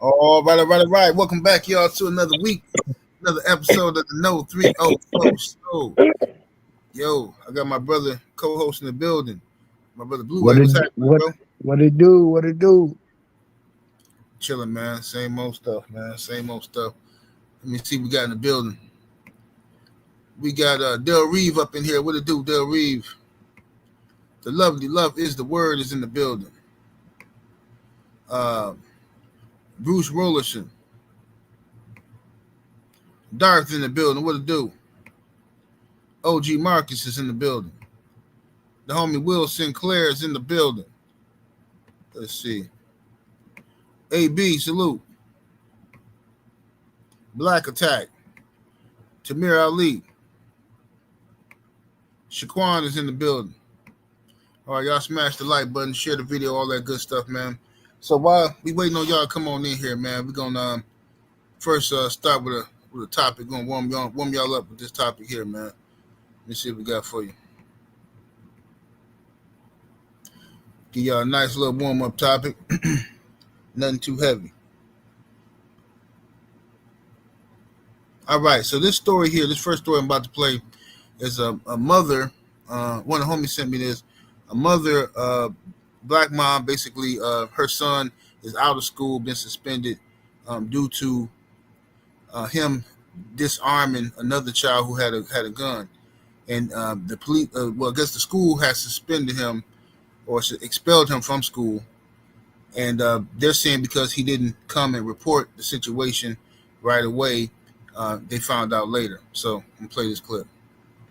All right. Welcome back, y'all, to another week, another episode of the No 304 Show. Yo, I got my brother co-host in the building. My brother Blue What Ray. it What's happening, what bro? what it do? What it do? Chilling, man. Same old stuff, man. Same old stuff. Let me see what we got in the building. We got Del Reeve up in here. What it do, Del Reeve? The lovely love is the word is in the building. Uh, Bruce Rollerson. Darth in the building. What it do? OG Marcus is in the building. The homie Will Sinclair is in the building. Let's see. AB, salute. Black Attack. Tamir Ali. Shaquan is in the building. All right, y'all smash the like button, share the video, all that good stuff, man. So while we waiting on y'all to come on in here, man, we're going to first start with a topic. We're going to warm y'all up with this topic here, man. Let me see what we got for you. Give y'all a nice little warm-up topic. Nothing too heavy. All right, so this story here, this first story I'm about to play is a mother. One of the homies sent me this. A mother, black mom, basically, her son is out of school, been suspended due to him disarming another child who had a gun. And the police, I guess the school has suspended him or expelled him from school. And they're saying because he didn't come and report the situation right away, they found out later. So I'm going to play this clip.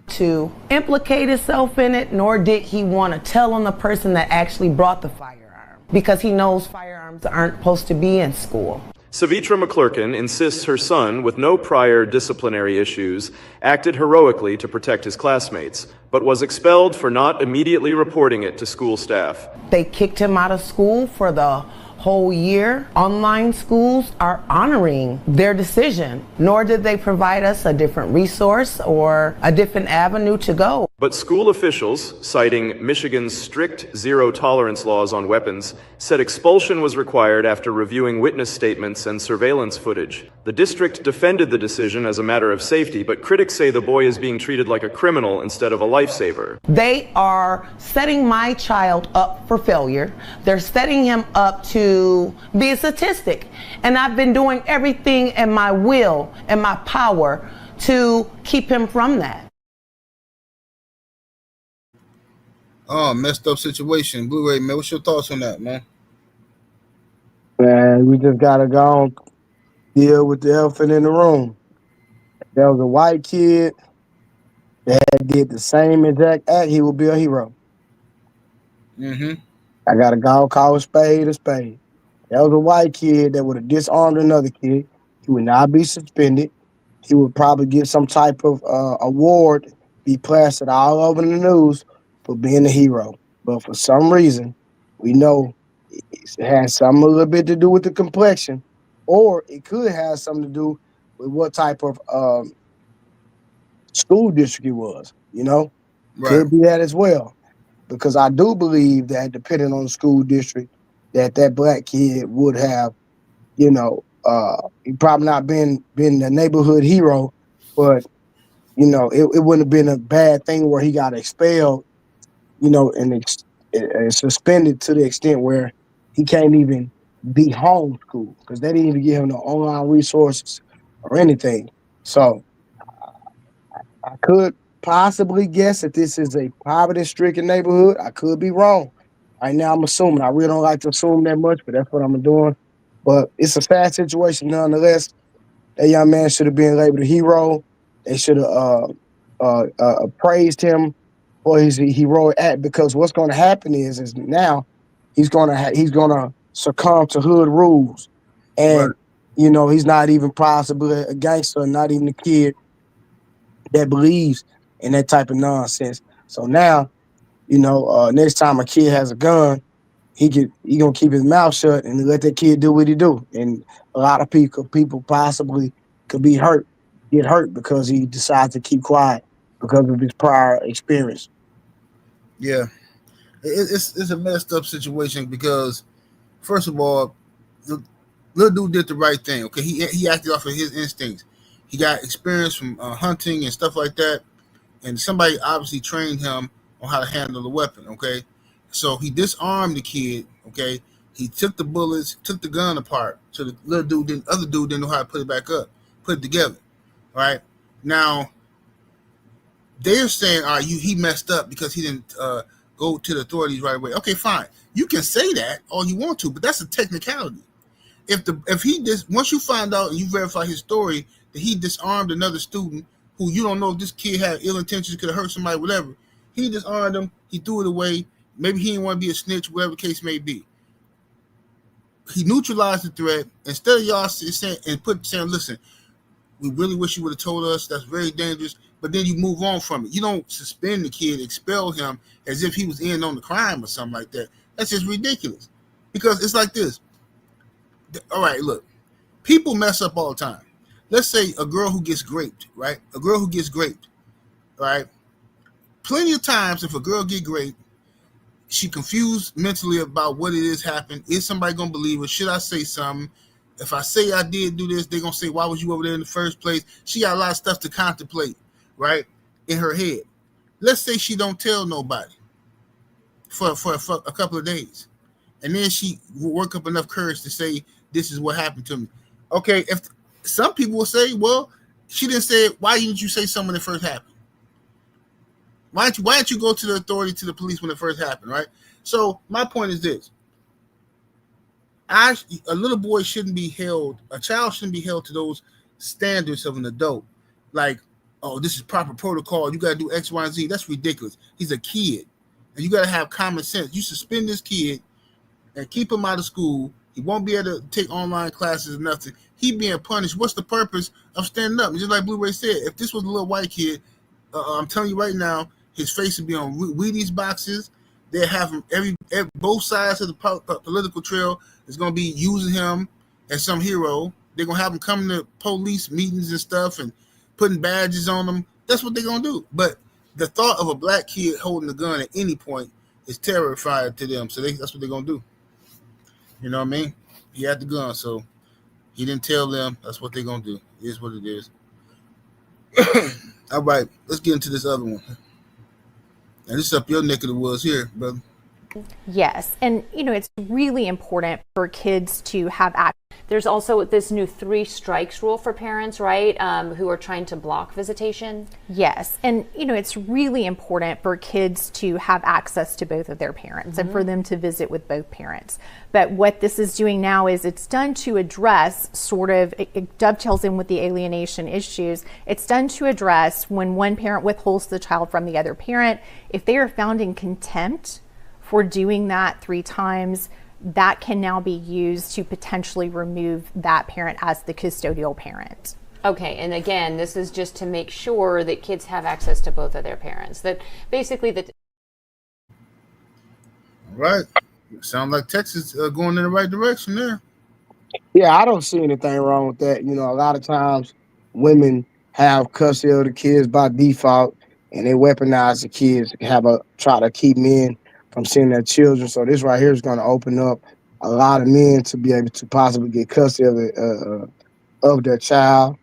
To implicate himself in it, nor did he want to tell on the person that actually brought the firearm, because he knows firearms aren't supposed to be in school. Savitra McClurkin insists her son, with no prior disciplinary issues, acted heroically to protect his classmates, but was expelled for not immediately reporting it to school staff. They kicked him out of school for the whole year. Online schools are honoring their decision, nor did they provide us a different resource or a different avenue to go. But school officials, citing Michigan's strict zero-tolerance laws on weapons, said expulsion was required after reviewing witness statements and surveillance footage. The district defended the decision as a matter of safety, but critics say the boy is being treated like a criminal instead of a lifesaver. They are setting my child up for failure. They're setting him up to be a statistic. And I've been doing everything in my will and my power to keep him from that. Oh, messed up situation. Blu-ray, man, what's your thoughts on that, man? Man, we just gotta go on, deal with the elephant in the room. There was a white kid that did the same exact act. He would be a hero. Mm-hmm. I gotta go call a spade a spade. There was a white kid that would have disarmed another kid. He would not be suspended. He would probably get some type of award, be plastered all over the news for being a hero. But for some reason, we know it has something a little bit to do with the complexion, or it could have something to do with what type of school district it was. Right. Could be that as well. Because I do believe that depending on the school district, that black kid would have, he probably not been the neighborhood hero, but it wouldn't have been a bad thing where he got expelled, and suspended to the extent where he can't even be homeschooled because they didn't even give him the online resources or anything. So I could possibly guess that this is a poverty-stricken neighborhood. I could be wrong. Right now, I'm assuming. I really don't like to assume that much, but that's what I'm doing. But it's a sad situation nonetheless. That young man should have been labeled a hero. They should have praised him for his heroic act, because what's going to happen is now he's going to succumb to hood rules, and Right. he's not even possibly a gangster, not even a kid that believes in that type of nonsense. So now, next time a kid has a gun, he gonna keep his mouth shut and let that kid do what he do. And a lot of people possibly could get hurt because he decides to keep quiet because of his prior experience. Yeah. It's a messed up situation because, first of all, Little dude did the right thing. Okay, he acted off of his instincts. He got experience from hunting and stuff like that, and somebody obviously trained him on how to handle the weapon. Okay, so he disarmed the kid. Okay, he took the bullets, took the gun apart, so the other dude didn't know how to put it back up, put it together. Right now, they're saying, "All right, he messed up because he didn't go to the authorities right away." Okay, fine. You can say that all you want to, but that's a technicality. If he once you find out and you verify his story that he disarmed another student who you don't know if this kid had ill intentions, could have hurt somebody, whatever. He disarmed him. He threw it away. Maybe he didn't want to be a snitch, whatever the case may be. He neutralized the threat instead of y'all saying, "Listen, we really wish you would have told us. That's very dangerous." But then you move on from it. You don't suspend the kid, expel him as if he was in on the crime or something like that. That's just ridiculous. Because it's like this. All right, look, people mess up all the time. Let's say a girl who gets raped, right? A girl who gets raped, right? Plenty of times, if a girl get raped, she confused mentally about what it is happened. Is somebody gonna believe her? Should I say something? If I say I did do this, they're gonna say, "Why was you over there in the first place?" She got a lot of stuff to contemplate, right, in her head. Let's say she don't tell nobody for a couple of days, and then she work up enough courage to say, "This is what happened to me." Okay, if some people will say, "Well, she didn't say it. Why didn't you say something when it first happened? Why didn't you go to the authority, to the police when it first happened?" Right. So my point is this: a little boy shouldn't be held. A child shouldn't be held to those standards of an adult. Like, "Oh, this is proper protocol. You got to do X, Y, and Z." That's ridiculous. He's a kid, and you got to have common sense. You suspend this kid and keep him out of school. He won't be able to take online classes or nothing. He being punished. What's the purpose of standing up? And just like Blue Ray said, if this was a little white kid, I'm telling you right now, his face would be on Wheaties boxes. They have him both sides of the political trail is going to be using him as some hero. They're going to have him come to police meetings and stuff and putting badges on them. That's what they're going to do. But the thought of a black kid holding a gun at any point is terrifying to them. So that's what they're going to do. You know what I mean? He had the gun, so he didn't tell them. That's what they're going to do. It is what it is. All right, let's get into this other one. And this is up your neck of the woods here, brother. Yes. And, it's really important for kids to have access. There's also this new 3 strikes rule for parents, right? Who are trying to block visitation. Yes. And, it's really important for kids to have access to both of their parents and for them to visit with both parents. But what this is doing now is it's done to address it dovetails in with the alienation issues. It's done to address when one parent withholds the child from the other parent. If they are found in contempt for doing that 3 times, that can now be used to potentially remove that parent as the custodial parent. Okay, and again, this is just to make sure that kids have access to both of their parents. That basically All right. Sounds like Texas going in the right direction there. Yeah, I don't see anything wrong with that. A lot of times women have custody of the kids by default, and they weaponize the kids, try to keep men from seeing their children. So this right here is going to open up a lot of men to be able to possibly get custody of their child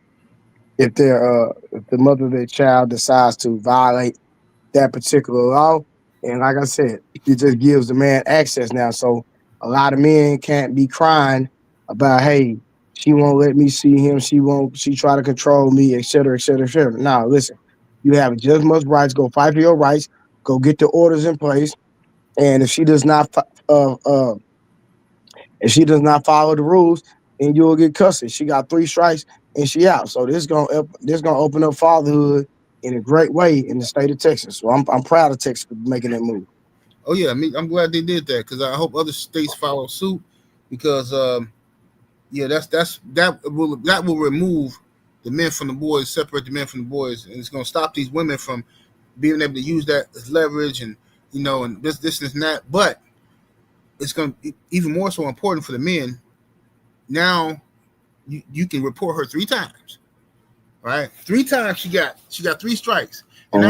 if the mother of their child decides to violate that particular law. And like I said, it just gives the man access now. So a lot of men can't be crying about, "Hey, she won't let me see him. She try to control me, et cetera, et cetera, et cetera." Now, listen, you have just as much rights. Go fight for your rights. Go get the orders in place. And if she does not follow the rules, then you'll get custody. She got 3 strikes and she out. So this gonna open up fatherhood in a great way in the state of Texas. So I'm proud of Texas for making that move. Oh yeah, I'm glad they did that because I hope other states follow suit because that will remove the men from the boys, separate the men from the boys, and it's gonna stop these women from being able to use that as leverage and and this and that. But it's going to be even more so important for the men. Now you can report her 3 times, right? 3 times she got 3 strikes, and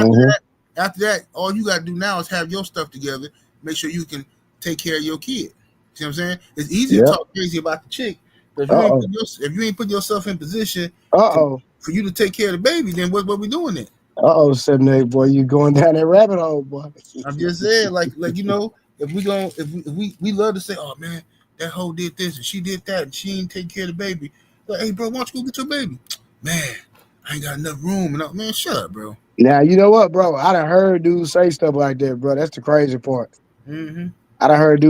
after that, all you got to do now is have your stuff together. Make sure you can take care of your kid. See what I'm saying? It's easy to talk crazy about the chick, If you ain't put yourself in position for you to take care of the baby, then what we doing it? 7-8, boy, you going down that rabbit hole, boy. I'm just saying, like you know, if we love to say, oh man, that hoe did this and she did that and she ain't take care of the baby. Like, hey bro, why don't you go get your baby? Man, I ain't got enough room. And man, shut up, bro. Now you know what, bro? I done heard dudes say stuff like that, bro. That's the crazy part. Mm-hmm. I done heard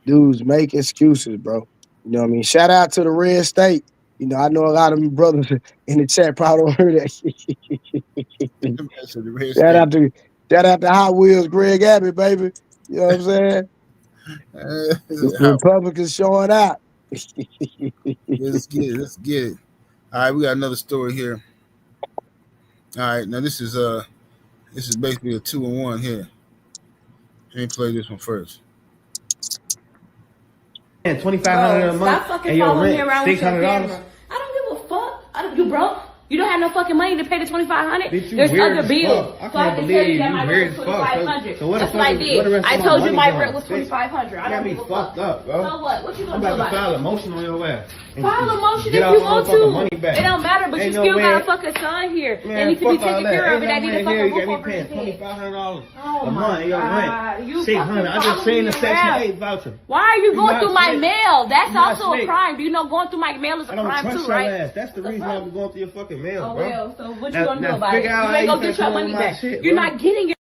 dudes make excuses, bro. You know what I mean? Shout out to the Red State. You know, I know a lot of my brothers in the chat probably don't hear that shit. Shout out to Hot Wheels, Greg Abbott, baby. You know what I'm saying? Republicans showing out. Let's get it. All right, we got another story here. All right, now this is basically a 2-in-1 here. Let me play this one first. $2,500 a month. Stop fucking following me around with your camera. I don't give a fuck. You broke? You don't have no fucking money to pay the $2,500. There's other bills. I can't believe you weird as fuck. So that's what I did. I told you my rent was $2,500. I don't give a fuck. Up, bro. So what? What you gonna do about it? I'm about to file a motion on your ass. File a motion if you want to. It don't matter, but you still got a fucking son here. They need to be taken care of, and I need a fucking roof over his head. $2,500 a month in your rent. $600. I just seen the Section 8 voucher. Why are you going through my mail? That's also a crime. Do you know going through my mail is a crime too, right? That's the reason I'm going through your fucking mail, bro. So what you gonna do about it? You ain't gonna get your money back. You're not getting your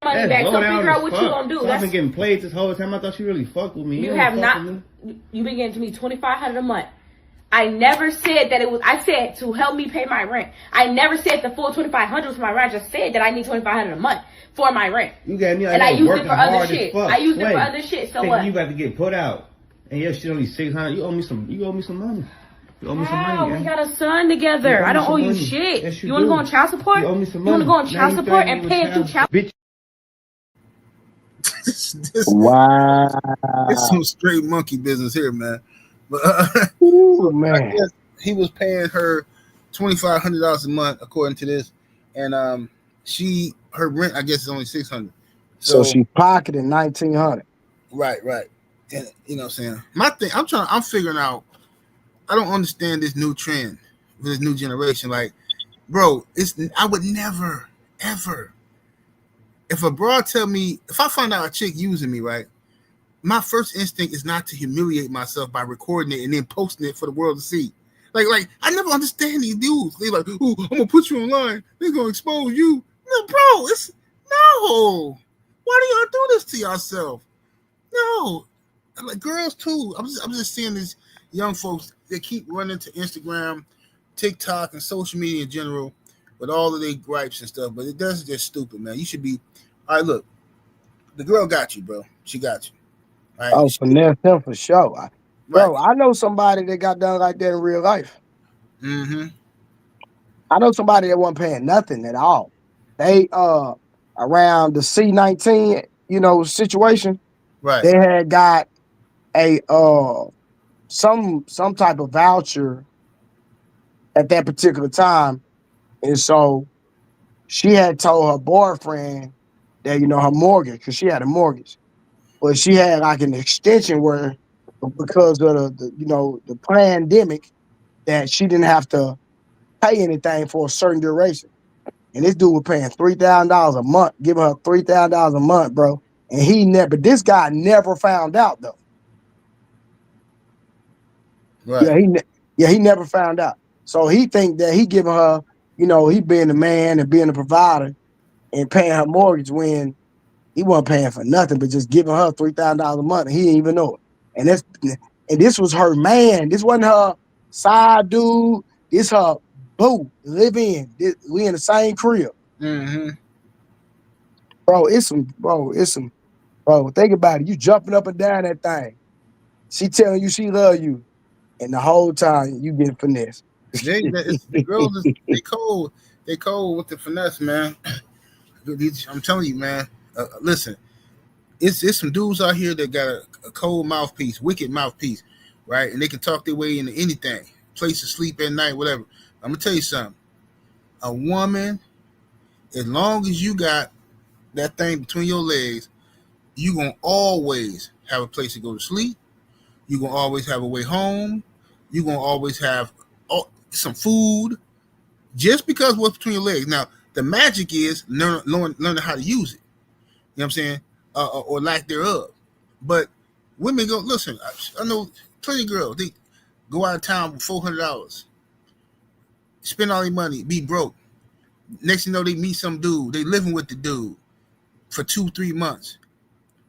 money back. So figure out what you gonna do. I've been getting played this whole time. I thought you really fucked with me. You have not. You've been getting to me $2,500 a month. I never said that it was. I said to help me pay my rent. I never said the full $2,500 was my rent. I just said that I need $2,500 a month for my rent. You got me like, and I used it for other shit. I used it for other shit. So what? You got to get put out, and your shit only $600. You owe me some. You owe me some money. You owe me some money. We got a son together. I don't owe you shit. Yes, you want to go on child support? You owe me some money. You want to go on child support and pay it through child? Bitch. Wow. It's some straight monkey business here, man. But ooh, man, he was paying her $2,500 a month, according to this, and her rent, I guess, is only $600. So she pocketed $1,900. Right. And you know what I'm saying? My thing, I'm figuring out. I don't understand this new trend with this new generation. Like, bro, I would never, ever. If a broad if I find out a chick using me, right, my first instinct is not to humiliate myself by recording it and then posting it for the world to see. Like I never understand these dudes. They like, oh, I'm gonna put you online. They're gonna expose you. No, bro, no. Why do y'all do this to yourself? No, like girls too. I'm just seeing these young folks. They keep running to Instagram, TikTok, and social media in general with all of their gripes and stuff. But that's just stupid, man. You should be. All right, look, the girl got you, bro. She got you. Right? Oh, finesse him for sure. Bro, I know somebody that got done like that in real life. Mm-hmm. I know somebody that wasn't paying nothing at all. They around the C-19, situation. Right. They had got a some type of voucher at that particular time, and so she had told her boyfriend that her mortgage, because she had a mortgage, but she had like an extension where, because of the pandemic, that she didn't have to pay anything for a certain duration. And this dude was paying $3,000 a month, giving her $3,000 a month, bro. And but this guy never found out though. Right. He never found out. So he think that he giving her, he being the man and being the provider and paying her mortgage when he wasn't paying for nothing, but just giving her $3,000 a month. And he didn't even know it. And this was her man. This wasn't her side dude. This her boo. Live in. We in the same crib. Mm-hmm. Bro, think about it. You jumping up and down that thing. She telling you she love you. And the whole time you getting finesse. The girls, they cold. They cold with the finesse, man. I'm telling you, man. Listen, it's some dudes out here that got a cold mouthpiece, wicked mouthpiece, right? And they can talk their way into anything, place to sleep at night, whatever. I'm gonna tell you something. A woman, as long as you got that thing between your legs, you gonna always have a place to go to sleep. You gonna always have a way home. you're gonna always have some food, just because what's between your legs. Now, the magic is learning how to use it. You know what I'm saying? Or lack thereof. But women go, listen, I know plenty of girls, they go out of town with $400, spend all their money, be broke. Next thing you know, they meet some dude, they living with the dude for 2-3 months.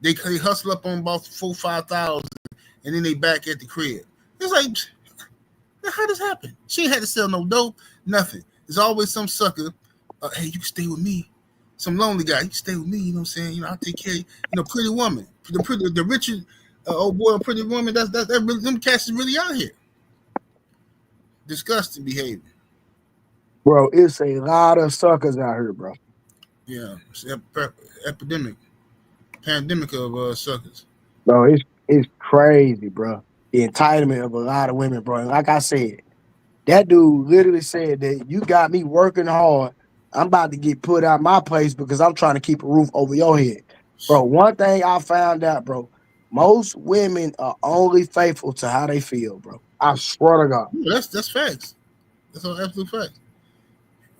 They hustle up on about 4,000-5,000, and then they back at the crib. It's like, how does this happen? She ain't had to sell no dope, nothing. There's always some sucker. Hey, you can stay with me. Some lonely guy, you can stay with me. You know what I'm saying? You know, I'll take care of you. You know, pretty woman, the richer old boy, or pretty woman. That really, them cats is really out here. Disgusting behavior. Bro, it's a lot of suckers out here, bro. Yeah, it's pandemic of suckers. Bro, it's crazy, bro. The entitlement of a lot of women, bro. And like I said, that dude literally said that you got me working hard. I'm about to get put out my place because I'm trying to keep a roof over your head. Bro, one thing I found out, bro, most women are only faithful to how they feel, bro. I swear to God. Yeah, that's facts. That's all absolute facts.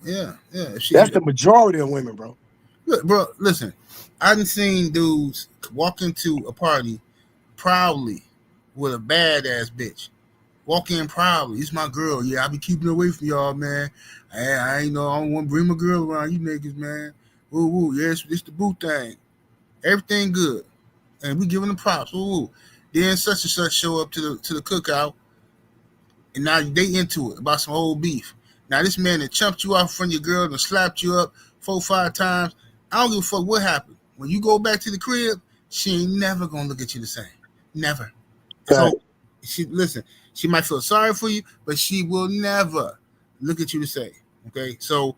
Yeah. That's the majority of women, bro. Look, bro, listen. I done seen dudes walk into a party proudly with a badass bitch. Walk in proudly. It's my girl. Yeah, I be keeping her away from y'all, man. I ain't know. I don't want to bring my girl around you niggas, man. Woo woo. Yeah, it's the boo thing. Everything good, and we giving them props. Woo woo. Then such and such show up to the cookout, and now they into it about some old beef. Now this man that chumped you off in front of your girl and slapped you up 4-5 times. I don't give a fuck what happened. When you go back to the crib, she ain't never gonna look at you the same. Never. Right. So she might feel sorry for you, but she will never look at you the same. Okay, so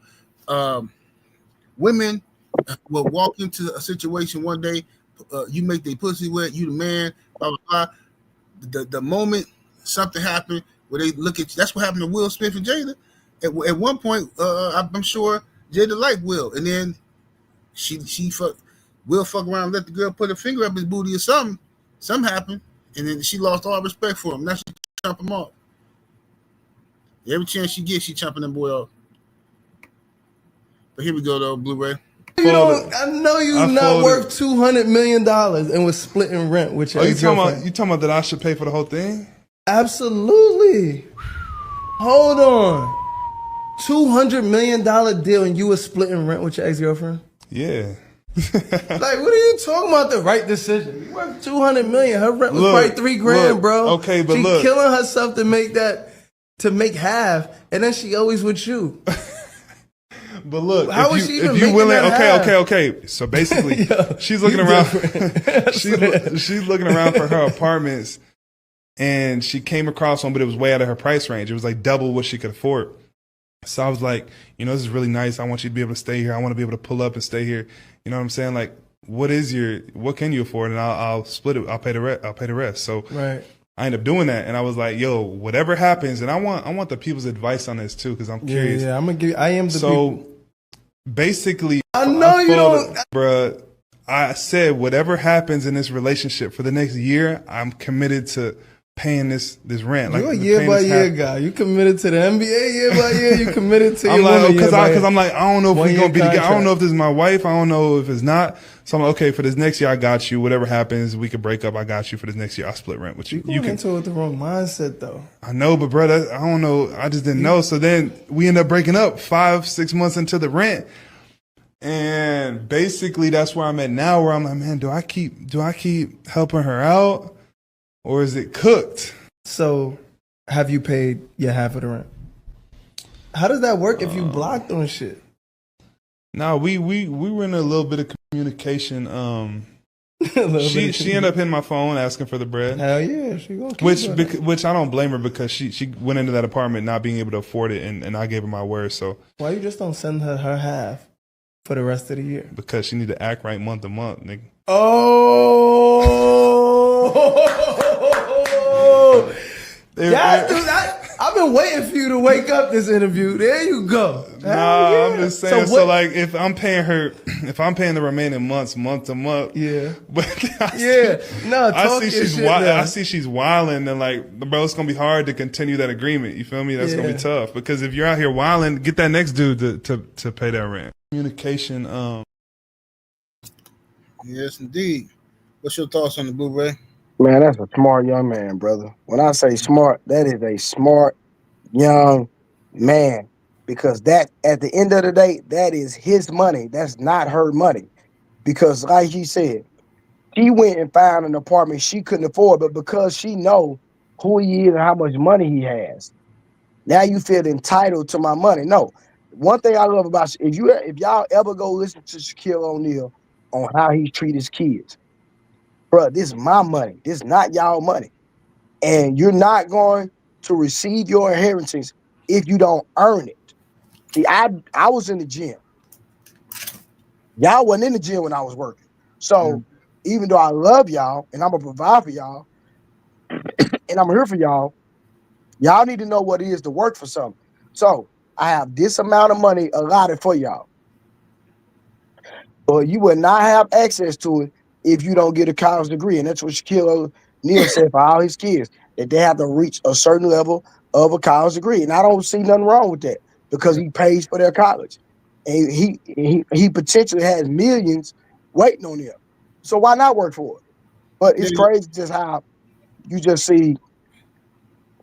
women will walk into a situation one day, you make their pussy wet, you the man, blah blah blah. The moment something happened where they look at you, that's what happened to Will Smith and Jada. At one point, I'm sure Jada liked Will, and then Will fuck around and let the girl put her finger up his booty or something. Something happened, and then she lost all respect for him. Now she chomp him off. Every chance she gets, she chomping that boy off. But here we go, though, Blu-ray. I know you're not worth $200 million and was splitting rent with your ex-girlfriend. You talking about that I should pay for the whole thing? Absolutely. Hold on. $200 million deal and you were splitting rent with your ex-girlfriend? Yeah. Like, what are you talking about? The right decision. You worth $200 million. Her rent was probably $3,000, bro. Okay, but she look, killing herself to make half, and then she always with you. But look, how is she even if you making willing? that half? Okay. So basically, she's looking around. she's looking around for her apartments, and she came across one, but it was way out of her price range. It was like double what she could afford. So I was like, this is really nice. I want you to be able to stay here. I want to be able to pull up and stay here. You know what I'm saying? Like, what can you afford? And I'll split it. I'll pay the rest. So right. I ended up doing that, and I was like, "Yo, whatever happens," and I want the people's advice on this too, because I'm curious. Yeah, I'm gonna give. I am the. So basically, I know you don't, bruh. I said whatever happens in this relationship for the next year, I'm committed to paying this rent. You're a year by year guy. You committed to the NBA year by year. You committed to. I'm your like, because I'm like, I don't know if we're gonna be together. I don't know if this is my wife. I don't know if it's not. So I'm like, okay, for this next year, I got you. Whatever happens, we could break up. I got you for this next year. I'll split rent with you. You into it with the wrong mindset, though. I know, but bro, I don't know. I just didn't know. So then we end up breaking up 5-6 months into the rent, and basically that's where I'm at now. Where I'm like, man, do I keep helping her out, or is it cooked? So, have you paid your half of the rent? How does that work if you blocked on shit? No, we were in a little bit of communication. She ended up hitting my phone asking for the bread. Hell yeah, she gonna keep which I don't blame her, because she went into that apartment not being able to afford it, and I gave her my word. So why you just don't send her half for the rest of the year? Because she need to act right month to month, nigga. Oh. I've been waiting for you to wake up this interview. There you go. Nah, I'm just saying. So So, like, if I'm paying her, if I'm paying the remaining months, month to month, Yeah. But I see she's wilding, and like, bro, it's gonna be hard to continue that agreement. You feel me? That's gonna be tough because if you're out here wilding, get that next dude to pay that rent. Communication. Yes, indeed. What's your thoughts on the Blu-ray? Man, that's a smart young man, brother. When I say smart, that is a smart young man. Because that, at the end of the day, that is his money. That's not her money. Because like he said, she went and found an apartment she couldn't afford, but because she know who he is and how much money he has, now you feel entitled to my money. No. One thing I love about if y'all ever go listen to Shaquille O'Neal on how he treat his kids, bro, this is my money. This is not y'all money. And you're not going to receive your inheritance if you don't earn it. See, I was in the gym. Y'all wasn't in the gym when I was working. So even though I love y'all and I'm gonna provide for y'all and I'm here for y'all, y'all need to know what it is to work for something. So I have this amount of money allotted for y'all. But you will not have access to it if you don't get a college degree. And that's what Shaquille O'Neal said for all his kids, that they have to reach a certain level of a college degree. And I don't see nothing wrong with that because he pays for their college. And he potentially has millions waiting on him. So why not work for it? But it's crazy just how you just see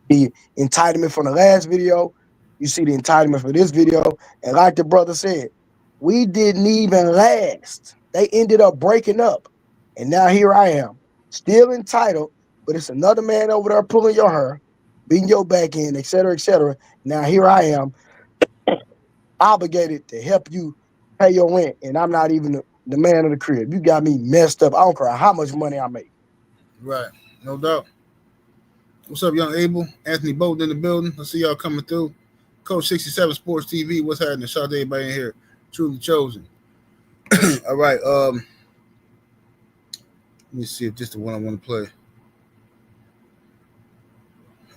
the entitlement from the last video. You see the entitlement for this video. And like the brother said, we didn't even last. They ended up breaking up. And now here I am, still entitled, but it's another man over there pulling your hair, beating your back in, et cetera, et cetera. Now here I am, obligated to help you pay your rent, and I'm not even the man of the crib. You got me messed up. I don't care how much money I make. Right, no doubt. What's up, young Abel? Anthony Bolton in the building. I see y'all coming through. Coach 67 Sports TV. What's happening? Shout out to everybody in here. Truly chosen. All right. Let me see if this is the one I want to play.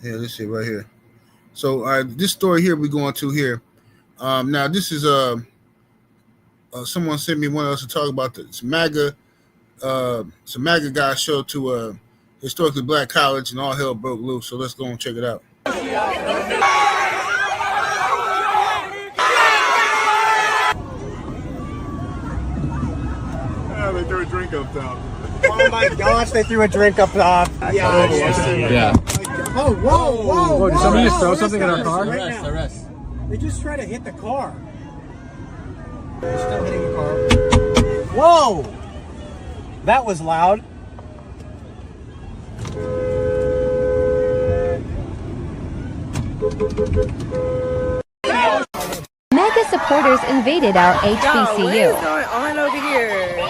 Yeah, this shit right here. So, this story here we're going to here. Now this is someone sent me one else to talk about some Maga guys showed to a historically black college and all hell broke loose. So let's go and check it out. They threw a drink up top. Oh my gosh, they threw a drink up top. Yeah. Oh, whoa. Did somebody just throw something in our car? Arrest. They just tried to hit the car. They're still hitting the car. Whoa! That was loud. Mega supporters invaded our HBCU. What is going on over here?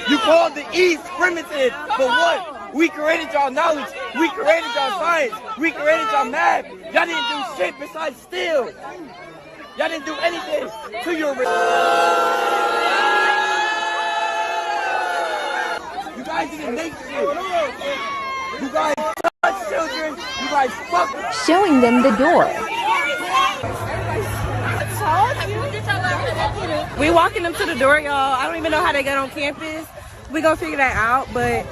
You called the East primitive, but what? We created y'all knowledge. We created y'all science. We created y'all math. Y'all didn't do shit besides steal. Y'all didn't do anything to your. You guys didn't make shit. You guys touch children. You guys fuck. Showing them the door. We walking them to the door, y'all. I don't even know how they got on campus. We gonna figure that out, but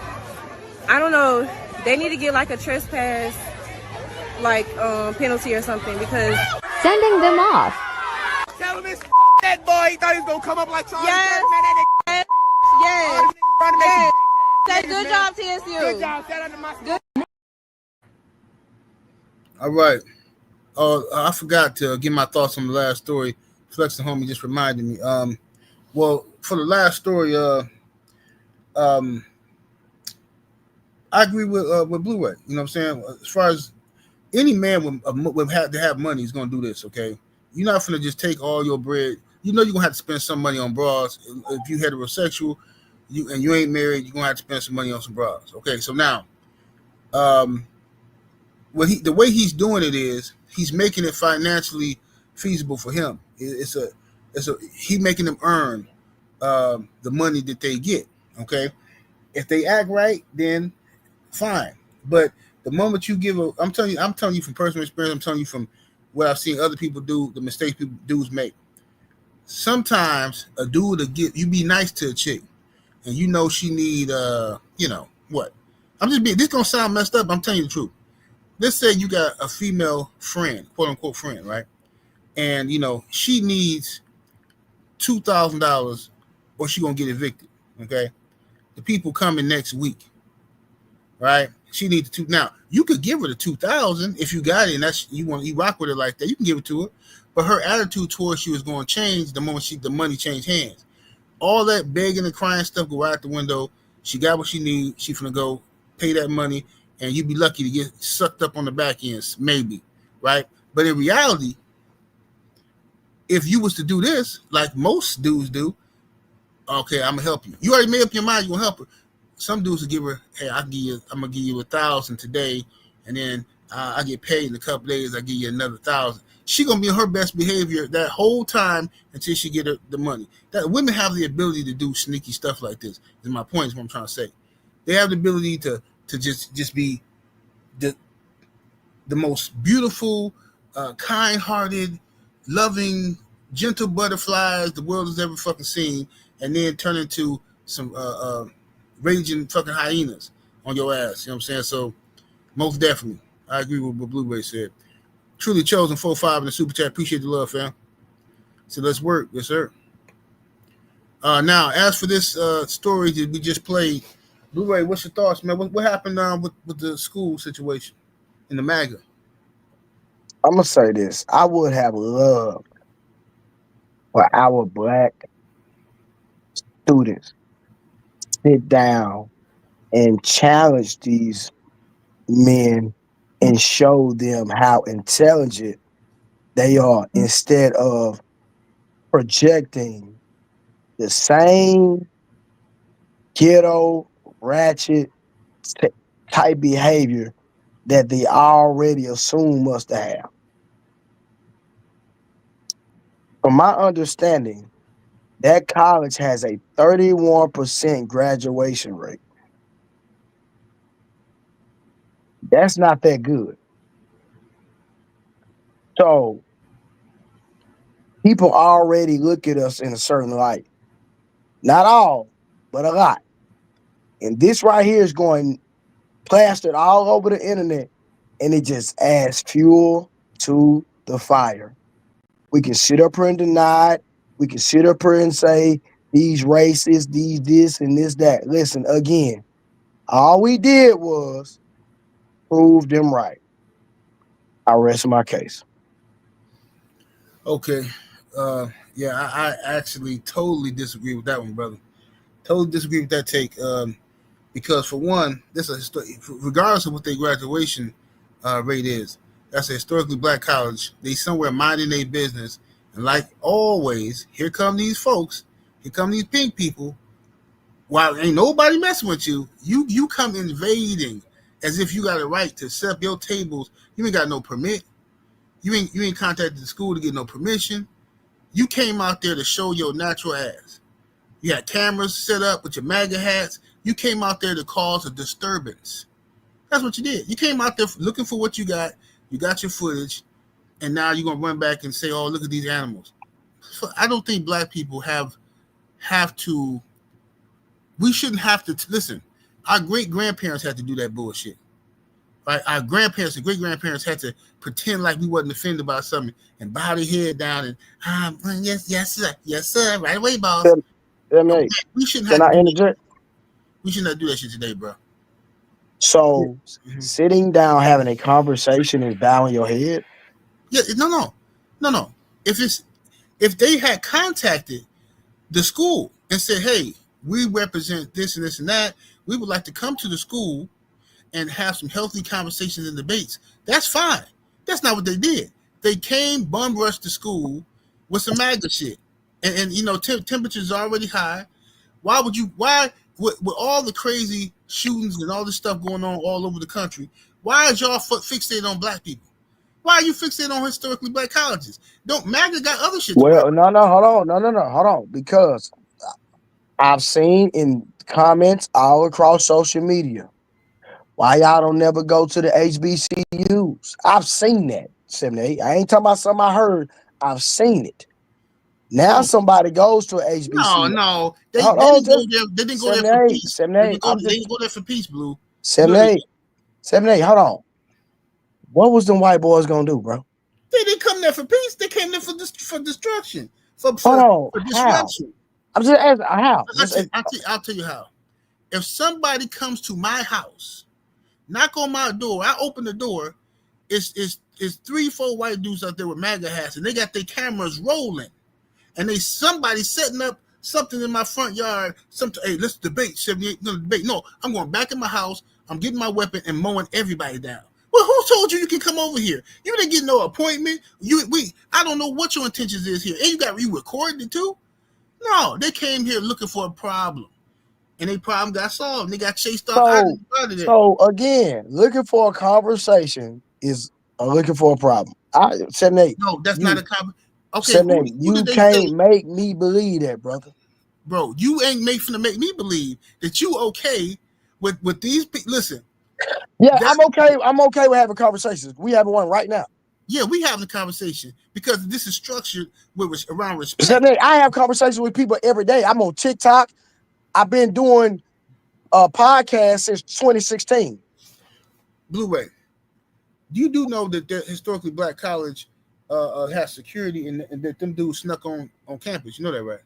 I don't know. They need to get like a trespass, like penalty or something because sending them off. Tell him it's that boy. He thought he was gonna come up like Charlie. Yes. Yes. Say good job, TSU. Good job. Shout out to my good. All right. I forgot to give my thoughts on the last story. Flex and homie just reminded me. Well, for the last story, I agree with Blu-ray. You know what I'm saying? As far as any man would have to have money is going to do this, okay? You're not going to just take all your bread. You know you're going to have to spend some money on bras. If you heterosexual and you ain't married, you're going to have to spend some money on some bras. Okay, so now, the way he's doing it is he's making it financially feasible for him. He making them earn the money that they get, okay? If they act right, then fine. But the moment you give I'm telling you from personal experience, I'm telling you from what I've seen other people do, the mistakes dudes make. Sometimes a dude will you be nice to a chick, and you know she need what? This gonna sound messed up. I'm telling you the truth. Let's say you got a female friend, quote unquote friend, right? And she needs $2,000 or she gonna get evicted. Okay, the people coming next week, right? She needs the two. Now you could give her the 2,000 if you got it, and that's you rock with it like that. You can give it to her, but her attitude towards you is going to change the moment the money change hands. All that begging and crying stuff go out the window. She got what she needs. She finna go pay that money, and you'd be lucky to get sucked up on the back ends, maybe, right? But in reality, if you was to do this, like most dudes do, okay, I'm gonna help you. You already made up your mind. You gonna help her. Some dudes will give her, hey, I'm gonna give you 1,000 today, and then I get paid in a couple days. I give you another 1,000. She gonna be on her best behavior that whole time until she get the money. That women have the ability to do sneaky stuff like this. Is my point. Is what I'm trying to say. They have the ability to just be the most beautiful, kind-hearted, loving, gentle butterflies the world has ever fucking seen, and then turn into some raging fucking hyenas on your ass. You know what I'm saying? So most definitely, I agree with what Blu-ray said. Truly chosen 4-5 in the super chat. Appreciate the love, fam. So let's work. Yes, sir. Now, as for this story that we just played, Blu-ray, what's your thoughts, man? What happened with the school situation in the Maga? I'm gonna say this. I would have loved for our black students to sit down and challenge these men and show them how intelligent they are instead of projecting the same ghetto, ratchet type behavior that they already assume us to have. From my understanding, that college has a 31% graduation rate. That's not that good. So people already look at us in a certain light. Not all, but a lot. And this right here is going plastered all over the internet, and it just adds fuel to the fire. We can sit up here and deny it. We can sit up here and say these racists, these this and this, that. Listen, again, all we did was prove them right. I rest my case. Okay. Yeah, I actually totally disagree with that one, brother. Totally disagree with that take. Because for one, this is regardless of what their graduation rate is, that's a historically black college. They somewhere minding their business, and like always, here come these folks, here come these pink people. While ain't nobody messing with you, you come invading as if you got a right to set up your tables. You ain't got no permit. You ain't contacted the school to get no permission. You came out there to show your natural ass. You had cameras set up with your MAGA hats. You came out there to cause a disturbance. That's what you did. You came out there looking for what you got. You got your footage, and now you're gonna run back and say, "Oh, look at these animals." So I don't think black people have to. We shouldn't have to listen. Our great grandparents had to do that bullshit. Right? Our grandparents and great grandparents had to pretend like we wasn't offended by something and bow their head down and yes, sir, right away, boss. We shouldn't have to interject? We should not do that shit today, bro. So sitting down having a conversation is bowing your head? Yeah, no. If they had contacted the school and said, "Hey, we represent this and this and that. We would like to come to the school and have some healthy conversations and debates," that's fine. That's not what they did. They came bum rushed to school with some MAGA shit, and temperatures are already high. Why with all the crazy shootings and all this stuff going on all over the country, why is y'all fixated on black people? Why are you fixated on historically black colleges? MAGA got other shit. Well, no, hold on. Because I've seen in comments all across social media. Why y'all don't never go to the HBCUs? I've seen that, 78. I ain't talking about something I heard. I've seen it. Now somebody goes to an HBCU. No. They didn't go there. They didn't go there for peace. 78. They didn't go there for peace, Blue. 78. 78. Hold on. What was them white boys gonna do, bro? They didn't come there for peace. They came there for destruction. For How? disruption. I'm just asking how. I'll tell you how. If somebody comes to my house, knock on my door, I open the door, it's 3-4 white dudes out there with MAGA hats, and they got their cameras rolling, and somebody setting up something in my front yard. Hey, let's debate. 78, no debate. No, I'm going back in my house. I'm getting my weapon and mowing everybody down. Well, who told you can come over here? You didn't get no appointment. I don't know what your intentions is here. And you recorded it too? No, they came here looking for a problem. And their problem got solved. They got chased off out of there. So again, looking for a conversation is looking for a problem. 78. No, that's not a conversation. Okay, 78. You can't make me believe that, brother. Bro, you ain't finna make me believe that you okay with these people. Listen. Yeah, I'm okay. I'm okay with having conversations. We having one right now. Yeah, we having a conversation because this is structured around respect. 78. I have conversations with people every day. I'm on TikTok. I've been doing a podcast since 2016. Blue-Ray, you do know that the historically black college has security and that them dudes snuck on campus. You know that, right?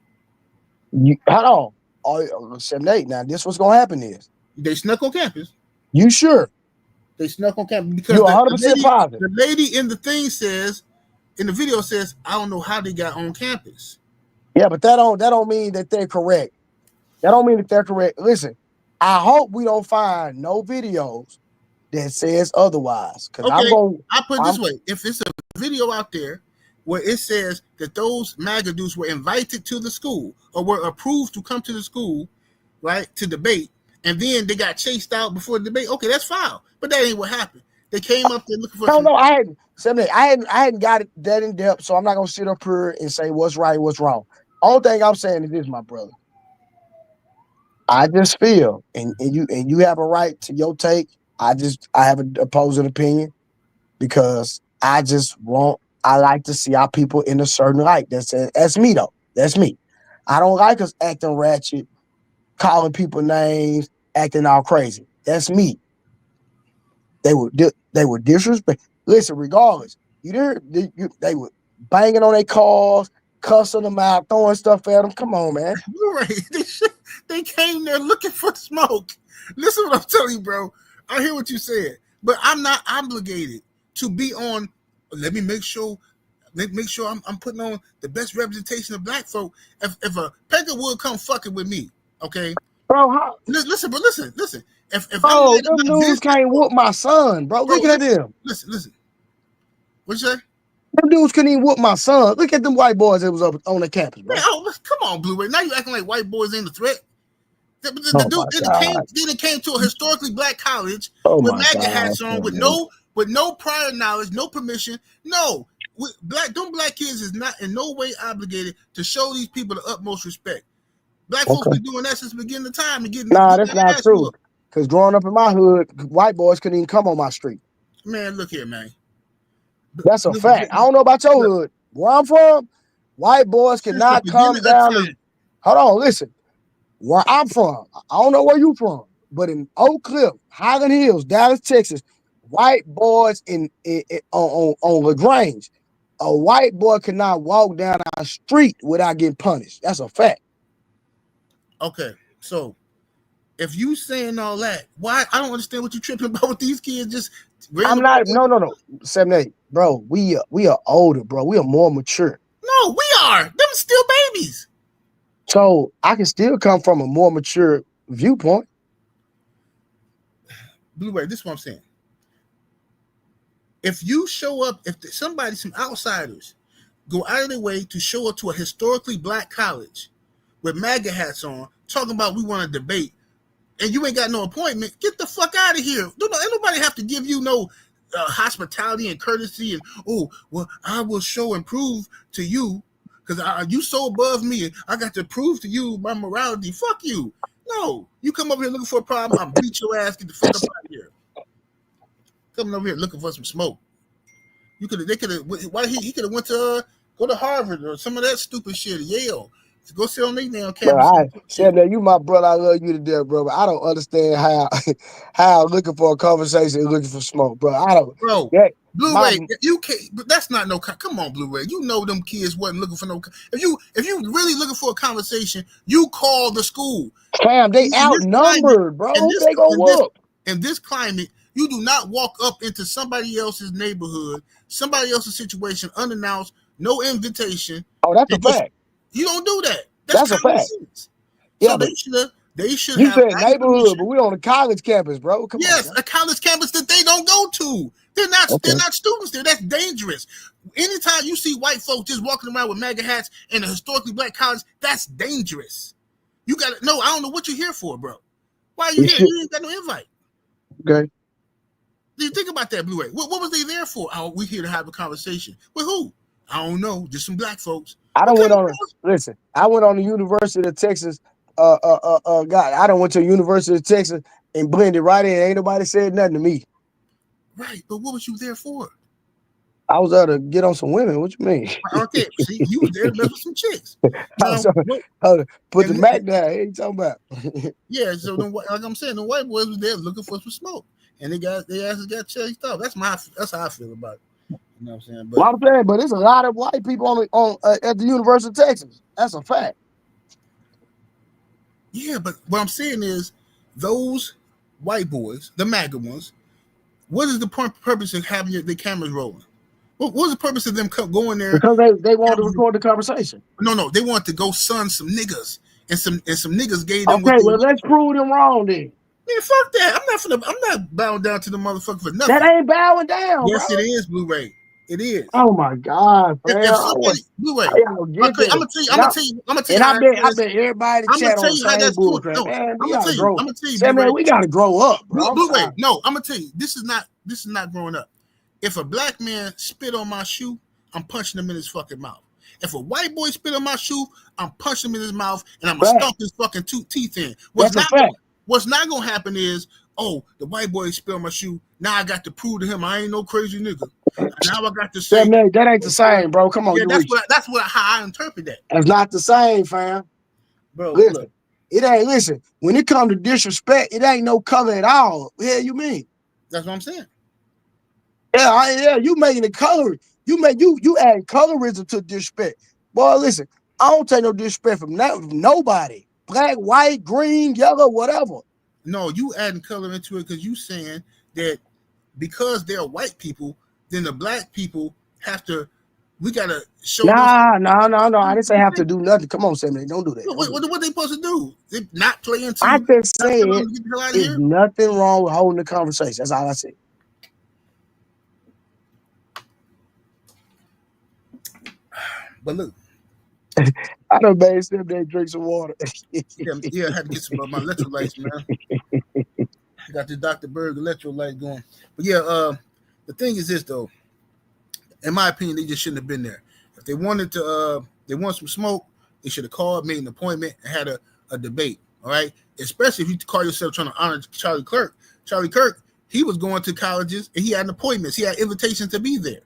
Hold on. 78. Now, this what's going to happen is. They snuck on campus. You sure? They snuck on campus because you're 100% positive. The lady in the thing says, in the video says, I don't know how they got on campus. Yeah, but that don't mean that they're correct. That don't mean that they're correct. Listen, I hope we don't find no videos that says otherwise. Because I'll put it this way. If it's a video out there where it says that those MAGA dudes were invited to the school or were approved to come to the school, right, to debate, and then they got chased out before the debate, okay, that's foul. But that ain't what happened. They came up there looking for No, I hadn't got it that in depth, so I'm not gonna sit up here and say what's right, what's wrong. Only thing I'm saying is this, my brother. I just feel, and you have a right to your take. I have an opposing opinion because I like to see our people in a certain light. That's me though. That's me. I don't like us acting ratchet, calling people names, acting all crazy. That's me. They were disrespect. Listen, regardless, they were banging on their cars, cussing them out, throwing stuff at them. Come on, man. You're right. They came there looking for smoke. Listen what I'm telling you, bro. I hear what you said, but I'm not obligated to be on. Let me make sure I'm putting on the best representation of black folk. If a Pegger would come fucking with me, okay, bro. Listen. If them dudes can't whoop my son, bro. Look at them. Listen. What you say? Them dudes couldn't even whoop my son. Look at them white boys that was up on the campus, bro. Man, come on, Blue-Ray. Now you acting like white boys ain't a threat. The dude came to a historically black college with MAGA hats on, with no prior knowledge, no permission. No, black kids is not in no way obligated to show these people the utmost respect. Black folks been doing that since the beginning of time. That's not true. Because growing up in my hood, white boys couldn't even come on my street. Man, look here, man. That's a fact. I don't know about your hood. Where I'm from, white boys cannot come down. Hold on, listen. Where I'm from, I don't know where you from, but in Oak Cliff, Highland Hills, Dallas, Texas, white boys on LaGrange, a white boy cannot walk down our street without getting punished. That's a fact. Okay, so if you saying all that, why I don't understand what you tripping about with these kids just. I'm not. No. 78, bro. We are older, bro. We are more mature. No, we are. Them still babies. So I can still come from a more mature viewpoint. Blue-Ray, this is what I'm saying. If you show up, some outsiders go out of their way to show up to a historically black college with MAGA hats on, talking about we want to debate, and you ain't got no appointment, get the fuck out of here. Ain't nobody have to give you no hospitality and courtesy and, I will show and prove to you because you so above me. I got to prove to you my morality. Fuck you. No, you come over here looking for a problem, I'll beat your ass, get the fuck up out of here. Coming over here looking for some smoke. They could have. Why he could have went to go to Harvard or some of that stupid shit, Yale. To go sit on their damn campus. Bro, I said that you my brother. I love you to death, bro. But I don't understand how looking for a conversation and looking for smoke, bro. I don't. Bro, that, Blu-ray, you can't. But that's not no. Come on, Blu-ray. You know them kids wasn't looking for no. If you really looking for a conversation, you call the school. Fam, they outnumbered, bro. They go whoop. In this climate, you do not walk up into somebody else's neighborhood, somebody else's situation unannounced, no invitation. Oh, that's a fact. You don't do that. That's a fact. Sense. Yeah, so they should you have said neighborhood, but we're on a college campus, bro. Come on, a college campus that they don't go to. They're not students there. That's dangerous. Anytime you see white folks just walking around with MAGA hats in a historically black college, that's dangerous. You got to know. I don't know what you're here for, bro. Why are you here? You ain't got no invite. Okay. Do you think about that, Blu-ray? What was they there for? Oh, we're here to have a conversation. With who? I don't know. Just some black folks. I went on the University of Texas. I went to the University of Texas and blended right in. Ain't nobody said nothing to me. Right, but what was you there for? I was there to get on some women. What you mean? Okay, see, you was there to mess with some chicks. Put the Mac down. What you talking about? Yeah, so like I'm saying, the white boys was there looking for some smoke, and they asses got chased off. That's how I feel about it. You know what I'm saying? But I'm saying, but there's a lot of white people at the University of Texas. That's a fact. Yeah, but what I'm saying is, those white boys, the MAGA ones, what is the purpose of having the cameras rolling? What was the purpose of them going there? Because they wanted to record the conversation. No, they wanted to go sun some niggas, and some niggas gave them. Okay, well, let's prove them wrong then. Man, fuck that. I'm not bowing down to the motherfucker for nothing. That ain't bowing down. Yes, bro. It is, Blu-ray. It is. Oh my God, man. Blu-ray. I'm gonna tell you. And I bet everybody in the chat on the same bullshit. I'm gonna tell you, man, we gotta grow up, bro. Blu-ray. No, I'm gonna tell you. This is not growing up. If a black man spit on my shoe, I'm punching him in his fucking mouth. If a white boy spit on my shoe, I'm punching him in his mouth and I'm gonna stomp his fucking teeth in. What's not gonna happen is, oh, the white boy spit on my shoe. Now I got to prove to him I ain't no crazy nigga. Now I got to say that ain't the same, bro. Come on, yeah, that's how I interpret that. That's not the same, fam. Bro, listen, look. It ain't. Listen, when it comes to disrespect, it ain't no color at all. What the hell you mean? That's what I'm saying. Yeah, you making the color. You add colorism to disrespect. Boy, listen, I don't take no disrespect from nobody. Black, white, green, yellow, whatever. No, you adding color into it because you saying that because they're white people, then the black people we gotta show. No. I didn't say have to do nothing. Come on, Sammy, don't do that. What they supposed to do? They not play into. I just said there's nothing wrong with holding the conversation. That's all I said. But look, I done made them there drink some water. yeah, I had to get some of my electrolytes, man. I got the Dr. Berg electrolyte going. But yeah, the thing is this though. In my opinion, they just shouldn't have been there. If they wanted to, they want some smoke, they should have called, made an appointment, and had a debate. All right, especially if you call yourself trying to honor Charlie Kirk. Charlie Kirk, he was going to colleges and he had appointments. He had invitations to be there.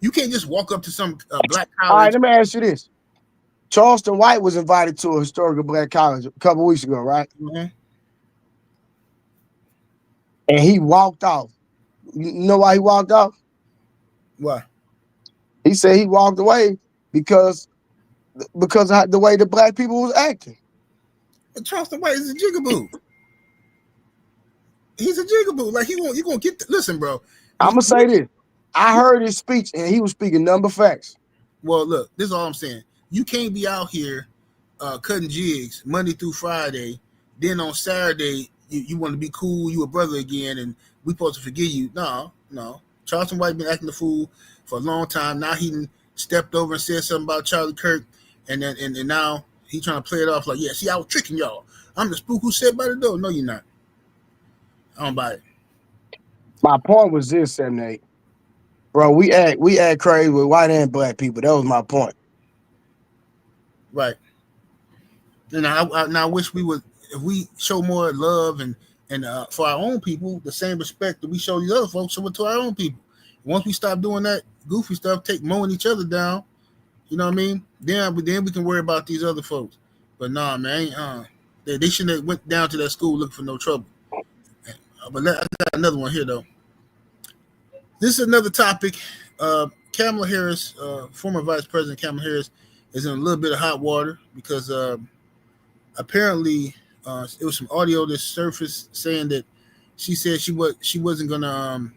You can't just walk up to some black college. All right, let me ask you this. Charleston White was invited to a historical black college a couple weeks ago, right? Mm-hmm. And he walked off. You know why he walked off? Why? He said he walked away because of the way the black people was acting. But Charleston White is a jigaboo. He's a jigaboo. Like you gonna get listen, bro. I'm gonna say this. I heard his speech and he was speaking number facts. Well, look, this is all I'm saying. You can't be out here cutting jigs Monday through Friday. Then on Saturday, you want to be cool. You a brother again, and we supposed to forgive you. No. Charleston White been acting the fool for a long time. Now he stepped over and said something about Charlie Kirk, and now he trying to play it off like, yeah, see, I was tricking y'all. I'm the spook who said by the door. No, you're not. I don't buy it. My point was this, 78. Bro, we act crazy with white and black people. That was my point. Right. And I wish we would if we show more love and for our own people, the same respect that we show these other folks, show it to our own people. Once we stop doing that goofy stuff, mowing each other down, you know what I mean? Then we can worry about these other folks. But nah, man, they shouldn't have went down to that school looking for no trouble. But I got another one here though. This is another topic. Kamala Harris, former Vice President Kamala Harris, is in a little bit of hot water because apparently it was some audio that surfaced saying that she said she wasn't gonna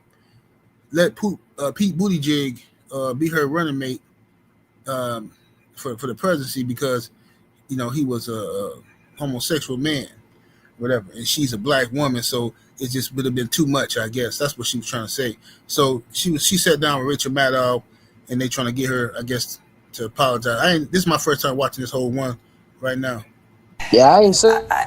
let Pete Buttigieg be her running mate for the presidency because he was a homosexual man, whatever, and she's a black woman, so it just would have been too much, I guess. That's what she was trying to say. So she sat down with Richard Maddow, and they trying to get her, I guess, to apologize. This is my first time watching this whole one right now. Yeah,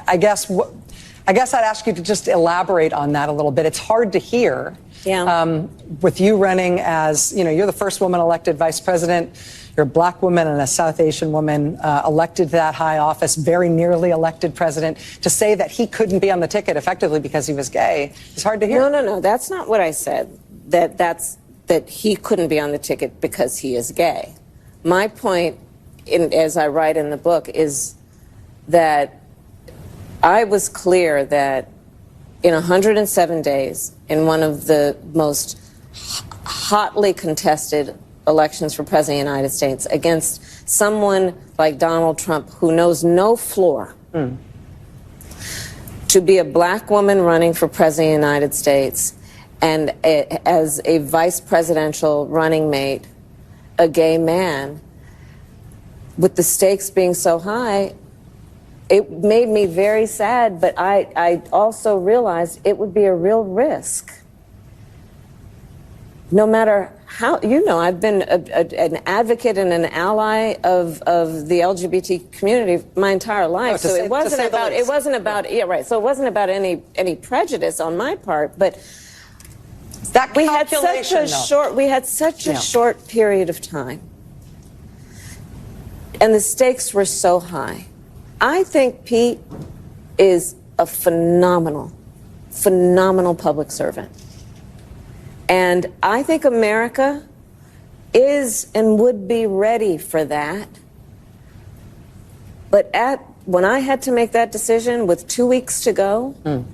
I guess I'd ask you to just elaborate on that a little bit. It's hard to hear. Yeah. With you running as, you're the first woman elected vice president. You're a black woman and a South Asian woman elected to that high office, very nearly elected president. To say that he couldn't be on the ticket effectively because he was gay is hard to hear. No. That's not what I said. That he couldn't be on the ticket because he is gay. My point, as I write in the book, is that I was clear that in 107 days, in one of the most hotly contested elections for president of the United States, against someone like Donald Trump who knows no floor, to be a black woman running for president of the United States and as a vice presidential running mate, a gay man, with the stakes being so high, it made me very sad, but I also realized it would be a real risk. No matter how, I've been an advocate and an ally of the LGBT community my entire life. So it wasn't about any prejudice on my part, but that we had such a short period of time, and the stakes were so high. I think Pete is a phenomenal public servant. And I think America is and would be ready for that. But when I had to make that decision with 2 weeks to go, and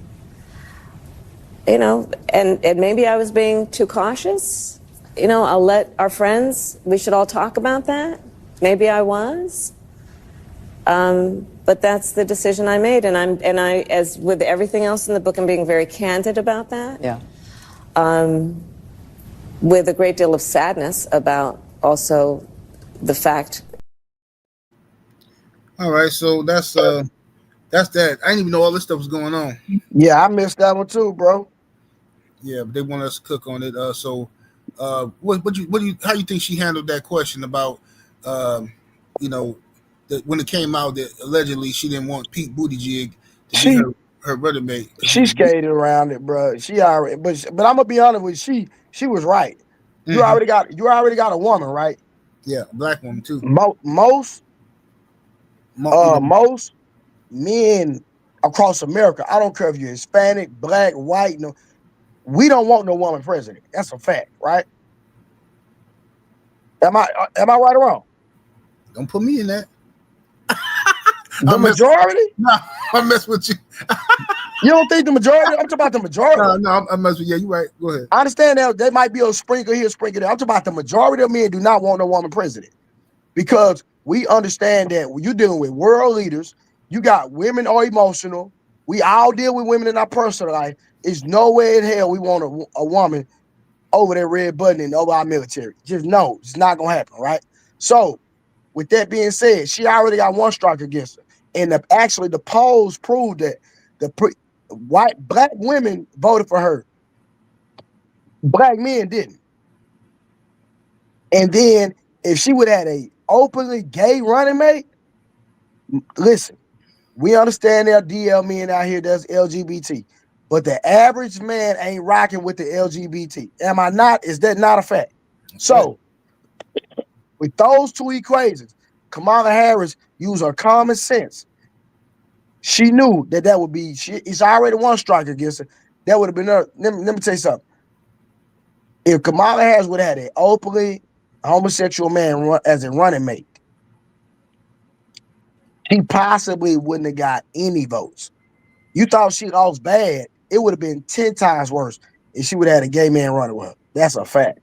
maybe I was being too cautious, I'll let our friends, we should all talk about that. Maybe I was. But that's the decision I made, and I, as with everything else in the book, I'm being very candid about that. Yeah. With a great deal of sadness about also the fact. All right, so that's that. I didn't even know all this stuff was going on. Yeah, I missed that one too, bro. Yeah, but they want us to cook on it. So, how you think she handled that question about, that when it came out that allegedly she didn't want Pete Buttigieg to be her brother mate? She skated around it, bro. She already, but I'm gonna be honest with you. She was right. You already got a woman, right? Yeah, a black woman too. Most men across America, I don't care if you're Hispanic, black, white, we don't want no woman president. That's a fact, right? Am I right or wrong? Don't put me in that. The majority? No, I mess with you. You don't think the majority? I'm talking about the majority. No, I mess with you. Yeah, you're right. Go ahead. I understand that there might be a sprinkle here, sprinkle there. I'm talking about the majority of men do not want no woman president, because we understand that when you're dealing with world leaders, you got women are emotional. We all deal with women in our personal life. There's no way in hell we want a woman over that red button and over our military. Just no, it's not gonna happen, right? So, with that being said, she already got one strike against her, and the polls proved that black women voted for her. Black men didn't. And then if she would have had a openly gay running mate, listen, we understand there are DL men out here that's LGBT, but the average man ain't rocking with the LGBT. Am I not? Is that not a fact? So, with those two equations, Kamala Harris used her common sense. She knew that would be. It's already one strike against her. That would have been her. Let me tell you something. If Kamala Harris would have had an openly homosexual man as a running mate, she possibly wouldn't have got any votes. You thought she lost bad, it would have been 10 times worse if she would have had a gay man running with her. That's a fact.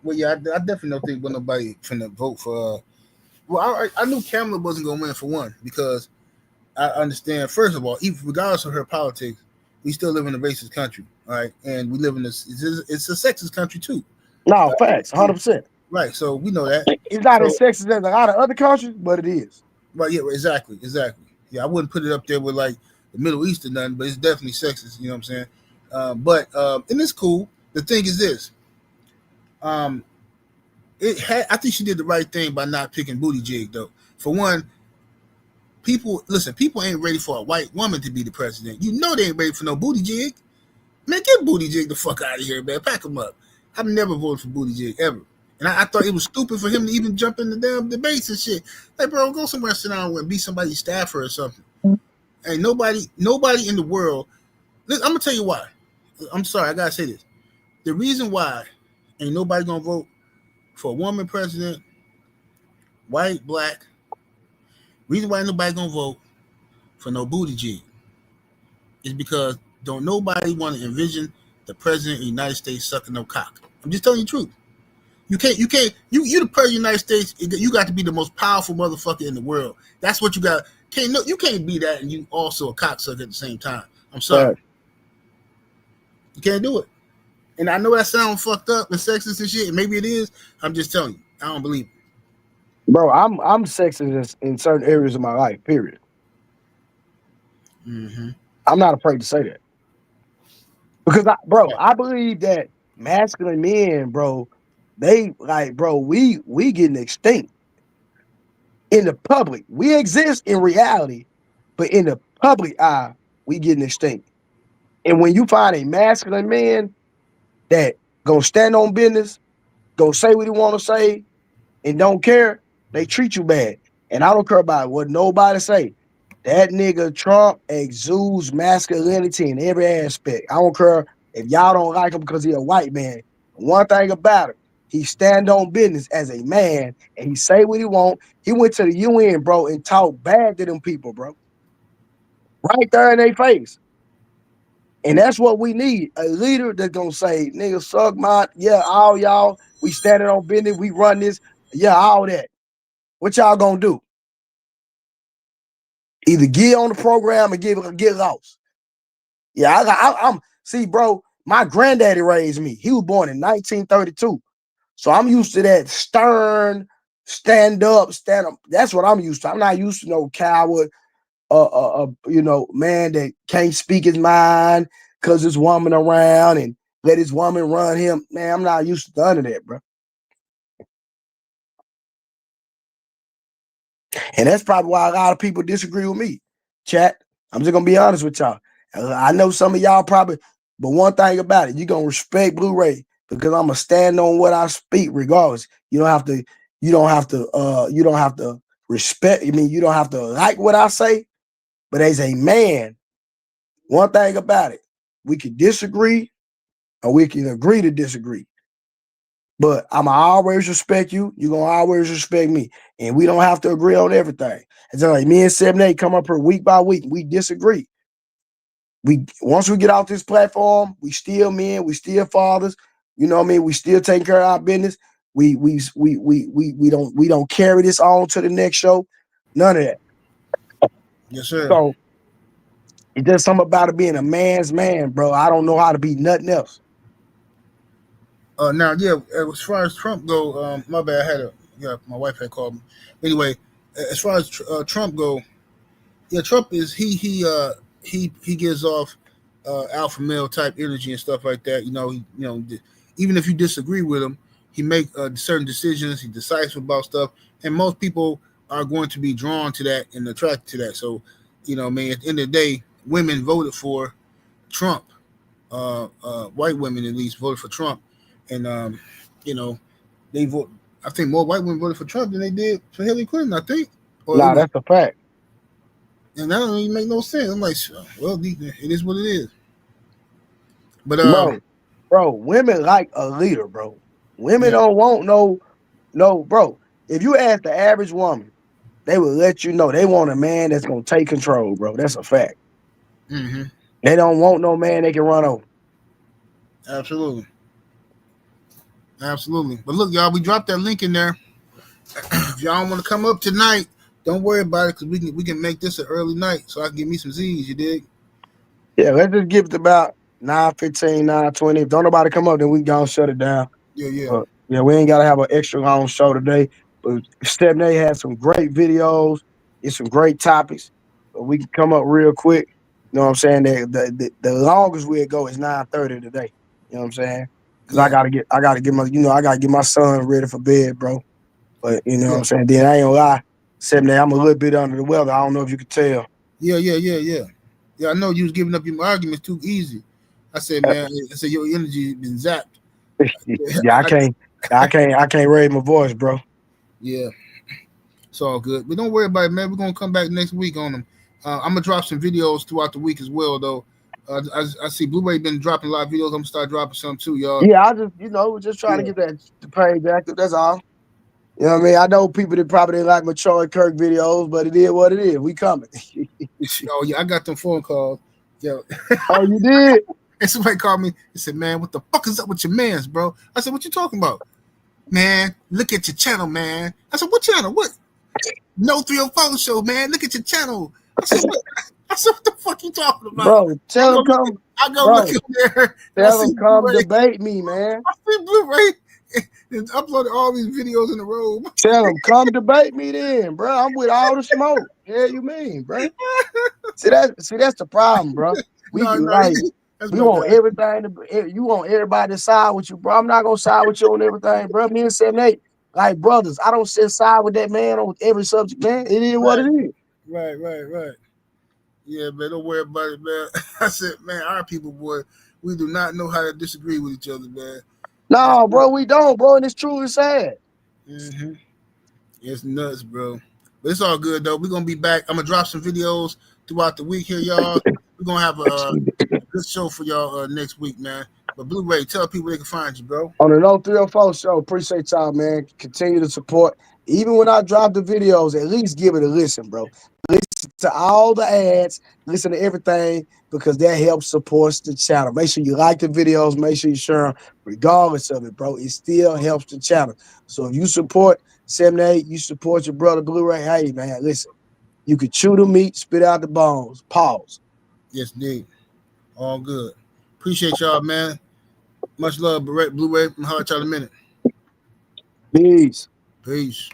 Well, yeah, I definitely don't think nobody finna vote for. Well, I knew Kamala wasn't gonna win for one because I understand. First of all, even regardless of her politics, we still live in a racist country, right? And we live in this. It's a sexist country too. No, facts, 100%. Right. So we know that it's not as sexist as a lot of other countries, but it is. Right. Yeah. Exactly. Yeah, I wouldn't put it up there with like the Middle East or nothing, but it's definitely sexist. You know what I'm saying? And it's cool. The thing is this. I think she did the right thing by not picking Buttigieg, though. For one, people ain't ready for a white woman to be the president. You know they ain't ready for no Buttigieg. Man, get Buttigieg the fuck out of here, man. Pack him up. I've never voted for Buttigieg ever. And I thought it was stupid for him to even jump in the damn debates and shit. Like, bro, go somewhere and sit down and be somebody's staffer or something. Ain't nobody in the world. Listen, I'm gonna tell you why. I'm sorry, I gotta say this. The reason why ain't nobody gonna vote for a woman president, white, black. Reason why ain't nobody gonna vote for no Buttigieg is because don't nobody want to envision the president of the United States sucking no cock. I'm just telling you the truth. You the president of the United States, you got to be the most powerful motherfucker in the world. That's what you got. You can't be that and you also a cocksucker at the same time. I'm sorry. Right. You can't do it. And I know that sounds fucked up and sexist and shit, and maybe it is. I'm just telling you. I don't believe it. Bro, I'm sexist in certain areas of my life, period. Mm-hmm. I'm not afraid to say that. Because I believe that masculine men, bro, they like, bro, we getting extinct in the public. We exist in reality, but in the public eye, we getting extinct. And when you find a masculine man that gonna stand on business, go say what he want to say, and don't care, they treat you bad. And I don't care about what nobody say. That nigga Trump exudes masculinity in every aspect. I don't care if y'all don't like him because he's a white man. One thing about it, he stand on business as a man and he say what he want. He went to the UN, bro, and talked bad to them people, bro. Right there in their face. And that's what we need. A leader that's gonna say, nigga, suck my, yeah, all y'all, we standing on business, we run this, yeah, all that. What y'all gonna do? Either get on the program or get lost. Yeah, I'm see, bro, my granddaddy raised me. He was born in 1932. So I'm used to that stern, stand up. That's what I'm used to. I'm not used to no coward, man that can't speak his mind because his woman around and let his woman run him. Man, I'm not used to none of that, bro. And that's probably why a lot of people disagree with me. Chat, I'm just gonna be honest with y'all. I know some of y'all probably, but one thing about it, you're gonna respect Blu-ray because I'm gonna stand on what I speak regardless. You don't have to respect. I mean, you don't have to like what I say, but as a man, one thing about it, we can disagree or we can agree to disagree. But I'm going to always respect you. You're going to always respect me. And we don't have to agree on everything. It's like me and 7-8 come up here week by week. We disagree. Once we get off this platform, we still men, we still fathers. You know what I mean? We still taking care of our business. We don't carry this on to the next show. None of that. Yes, sir. So it's just something about it being a man's man, bro. I don't know how to be nothing else. Now, yeah, as far as Trump go, my bad. My wife had called me. Anyway, as far as Trump go, yeah, Trump is he gives off alpha male type energy and stuff like that. Even if you disagree with him, he make certain decisions. He decisive about stuff, and most people are going to be drawn to that and attracted to that. So, at the end of the day, women voted for Trump. White women at least voted for Trump. And, they vote. I think more white women voted for Trump than they did for Hillary Clinton, I think. That's a fact. and that don't even make no sense. I'm like, well, it is what it is. But bro, women like a leader, bro. Women Yeah. don't want no, bro. If you ask the average woman, they will let you know they want a man that's gonna take control, bro. That's a fact. Mm-hmm. They don't want no man they can run over. Absolutely. But look, y'all, we dropped that link in there. If y'all want to come up tonight, don't worry about it, because we can make this an early night so I can get me some Z's, you dig? Yeah, let's just give it about 9:15, 9:20. If don't nobody come up, then we gonna shut it down. Yeah. Yeah, we ain't gotta have an extra long show today. But Stephanie has some great videos and some great topics. But we can come up real quick. You know what I'm saying? The longest we'll go is 9:30 today. You know what I'm saying? Because I gotta get my son ready for bed, bro. But you know what I'm saying? Then I ain't gonna lie. Stephanie, I'm a little bit under the weather. I don't know if you could tell. Yeah. Yeah, I know you was giving up your arguments too easy. I said, man, your energy been zapped. Yeah, I can't raise my voice, bro. Yeah, it's all good. But don't worry about it, man. We're gonna come back next week on them. I'm gonna drop some videos throughout the week as well, though. I see Blu-ray been dropping a lot of videos. I'm gonna start dropping some too, y'all. Yeah, I just trying to get the page active. That's all. You know what I mean? I know people that probably didn't like my Charlie Kirk videos, but it is what it is. We coming. Oh yeah, I got them phone calls. Yo. Oh, you did? And somebody called me and said, man, what the fuck is up with your mans, bro? I said, what you talking about? Man, look at your channel, man. I said, what channel? What? No 305 show, man. Look at your channel. I said, what the fuck you talking about? Bro, tell him come. I go look in there. Tell him come debate me, man. I see Blu-ray and uploaded all these videos in a row. Tell him come debate me then, bro. I'm with all the smoke. Yeah, you mean, bro? See that's the problem, bro. We want everything you want everybody to side with you, bro. I'm not gonna side with you on everything, bro. Me and 7-8, like brothers. I don't sit side with that man on every subject, man. It is what it is. Right. Yeah, man, don't worry about it, man. I said, man, our people, boy, we do not know how to disagree with each other, man. No, bro, we don't, bro, and it's truly sad. Mm-hmm. It's nuts, bro. But it's all good, though. We're going to be back. I'm going to drop some videos throughout the week here, y'all. We're going to have a good show for y'all next week, man. But Blu-ray, tell people they can find you, bro. On the No 304 show, appreciate y'all, man. Continue to support. Even when I drop the videos, at least give it a listen, bro. Listen to all the ads, listen to everything, because that helps support the channel. Make sure you like the videos, make sure you share them, regardless of it, bro. It still helps the channel. So if you support 7-8, you support your brother Blu-ray, hey, man, listen. You can chew the meat, spit out the bones. Pause. Yes, indeed. All good. Appreciate y'all, man. Much love, Blu-ray. I'm holler at y'all in a minute. Peace. Peace.